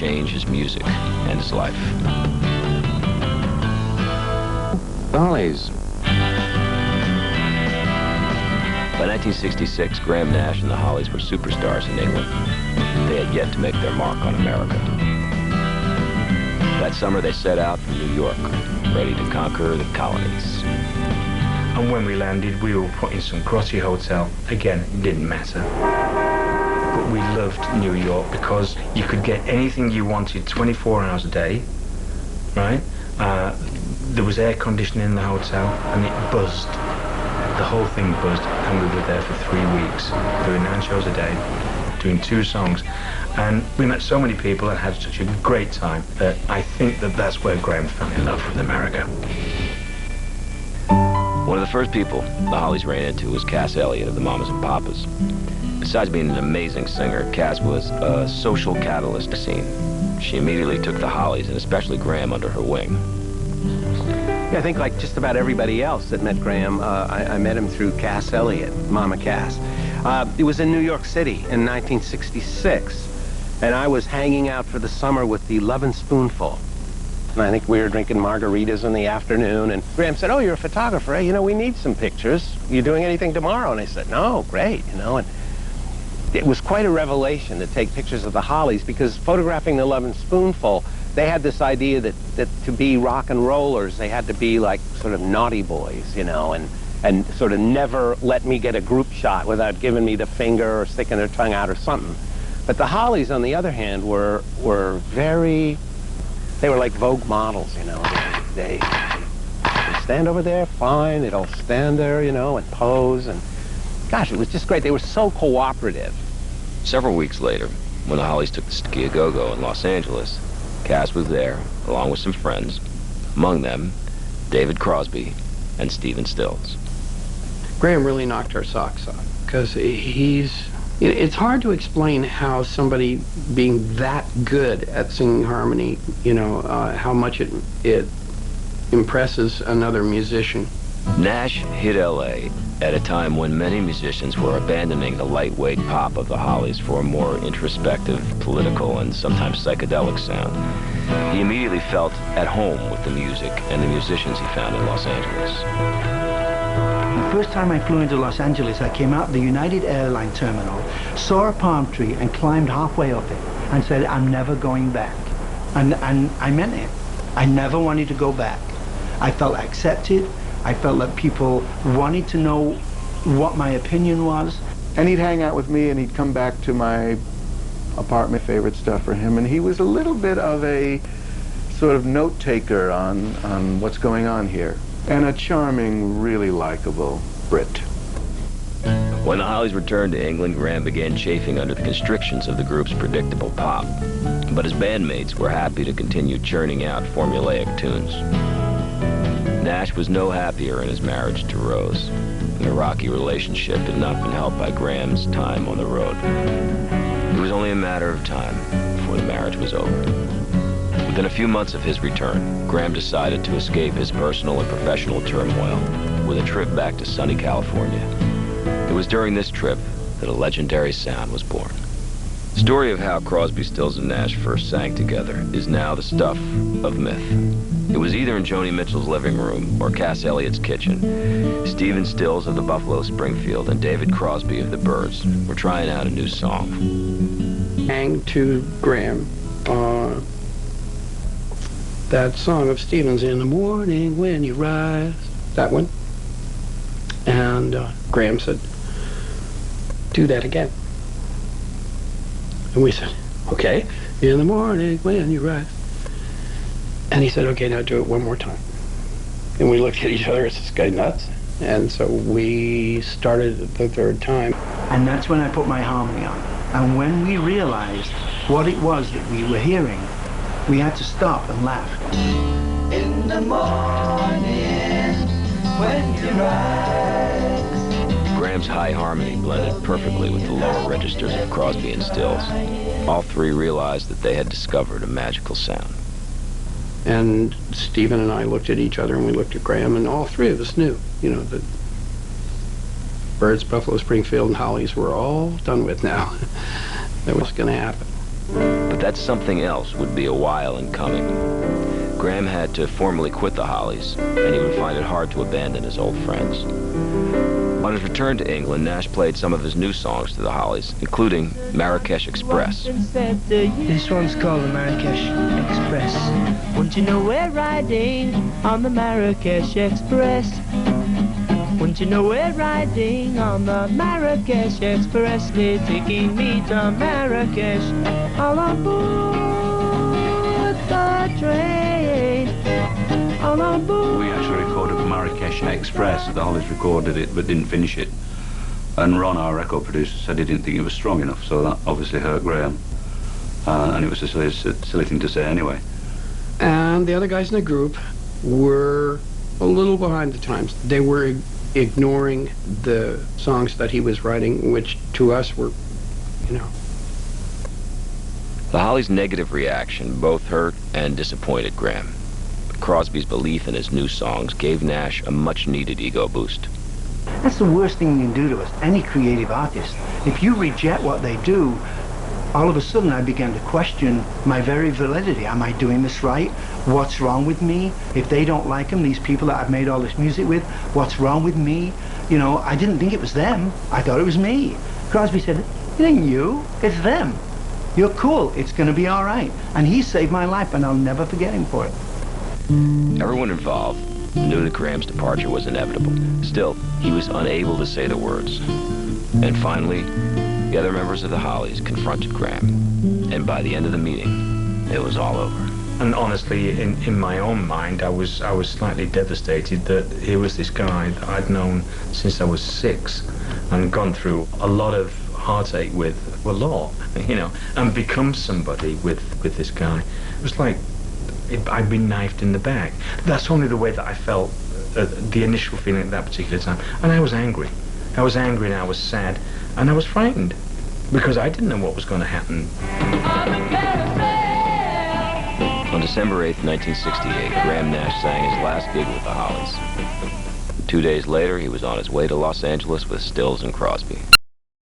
change his music and his life. The Hollies. By 1966, Graham Nash and the Hollies were superstars in England. They had yet to make their mark on America. That summer, they set out from New York, ready to conquer the colonies. And when we landed, we were put in some grotty hotel. Again, it didn't matter. But we loved New York because you could get anything you wanted 24 hours a day, right? There was air conditioning in the hotel, and it buzzed. The whole thing buzzed, and we were there for 3 weeks, doing 9 shows a day, doing 2 songs. And we met so many people and had such a great time that I think that that's where Graham fell in love with America. One of the first people the Hollies ran into was Cass Elliott of the Mamas and Papas. Besides being an amazing singer, Cass was a social catalyst to the scene. She immediately took the Hollies, and especially Graham, under her wing. Yeah, I think like just about everybody else that met Graham, I met him through Cass Elliott, Mama Cass. It was in New York City in 1966, and I was hanging out for the summer with the Lovin' Spoonful. And I think we were drinking margaritas in the afternoon, and Graham said, "Oh, you're a photographer, eh? You know, we need some pictures. You doing anything tomorrow?" And I said, "No, great," you know. And it was quite a revelation to take pictures of the Hollies, because photographing the Lovin' Spoonful, they had this idea that to be rock and rollers, they had to be like sort of naughty boys, you know, and sort of never let me get a group shot without giving me the finger or sticking their tongue out or something. But the Hollies, on the other hand, were very, they were like Vogue models, you know. They stand over there, fine, they'd all stand there, you know, and pose, and gosh, it was just great. They were so cooperative. Several weeks later, when the Hollies took the Ski a Go-Go in Los Angeles, Cass was there, along with some friends, among them David Crosby and Stephen Stills. Graham really knocked our socks off, because it's hard to explain how somebody being that good at singing harmony, you know, how much it impresses another musician. Nash hit L.A. at a time when many musicians were abandoning the lightweight pop of the Hollies for a more introspective, political, and sometimes psychedelic sound. He immediately felt at home with the music and the musicians he found in Los Angeles. The first time I flew into Los Angeles, I came out the United Airline terminal, saw a palm tree, and climbed halfway up it and said, "I'm never going back." And I meant it. I never wanted to go back. I felt accepted. I felt that people wanted to know what my opinion was. And he'd hang out with me, and he'd come back to my apartment, favorite stuff for him, and he was a little bit of a sort of note taker on what's going on here, and a charming, really likable Brit. When the Hollies returned to England, Graham began chafing under the constrictions of the group's predictable pop. But his bandmates were happy to continue churning out formulaic tunes. Nash was no happier in his marriage to Rose. Their rocky relationship had not been helped by Graham's time on the road. It was only a matter of time before the marriage was over. Within a few months of his return, Graham decided to escape his personal and professional turmoil with a trip back to sunny California. It was during this trip that a legendary sound was born. The story of how Crosby, Stills, and Nash first sang together is now the stuff of myth. It was either in Joni Mitchell's living room or Cass Elliott's kitchen. Stephen Stills of the Buffalo Springfield and David Crosby of the Byrds were trying out a new song. Sang to Graham that song of Stephen's, "In the Morning When You Rise," that one. And Graham said, "Do that again." And we said, "Okay, in the morning when you rise." And he said, "Okay, now do it one more time." And we looked at each other, is this guy nuts? And so we started the third time. And that's when I put my harmony on. And when we realized what it was that we were hearing, we had to stop and laugh. In the morning when you rise. Graham's high harmony blended perfectly with the lower registers of Crosby and Stills. All three realized that they had discovered a magical sound. And Stephen and I looked at each other, and we looked at Graham, and all three of us knew, you know, that Byrds, Buffalo Springfield, and Hollies were all done with now. That was going to happen. But that something else would be a while in coming. Graham had to formally quit the Hollies, and he would find it hard to abandon his old friends. On his return to England, Nash played some of his new songs to the Hollies, including Marrakesh Express. This one's called the Marrakesh Express. Won't you know we're riding on the Marrakesh Express? Won't you know we're riding on the Marrakesh Express? They're taking me to Marrakesh. All on board the train. All on board. We actually recorded the Marrakesh Express. The Hollies recorded it but didn't finish it. And Ron, our record producer, said he didn't think it was strong enough, so that obviously hurt Graham. And it was a silly thing to say anyway. And the other guys in the group were a little behind the times. They were ignoring the songs that he was writing, which to us were, you know. The Hollies' negative reaction both hurt and disappointed Graham. Crosby's belief in his new songs gave Nash a much-needed ego boost. That's the worst thing you can do to us, any creative artist. If you reject what they do, all of a sudden I began to question my very validity. Am I doing this right? What's wrong with me? If they don't like them, these people that I've made all this music with, what's wrong with me? You know, I didn't think it was them. I thought it was me. Crosby said, it ain't you, it's them. You're cool, it's gonna be all right. And he saved my life, and I'll never forget him for it. Everyone involved knew that Graham's departure was inevitable. Still, he was unable to say the words. And finally, the other members of the Hollies confronted Graham. And by the end of the meeting, it was all over. And honestly, in my own mind, I was slightly devastated that here was this guy that I'd known since I was 6 and gone through a lot of heartache with a lot, you know, and become somebody with this guy. It was like I'd been knifed in the back. That's only the way that I felt, the initial feeling at that particular time. And I was angry. I was angry and I was sad and I was frightened because I didn't know what was going to happen. On December 8th, 1968, Graham Nash sang his last gig with the Hollies. 2 days later, he was on his way to Los Angeles with Stills and Crosby.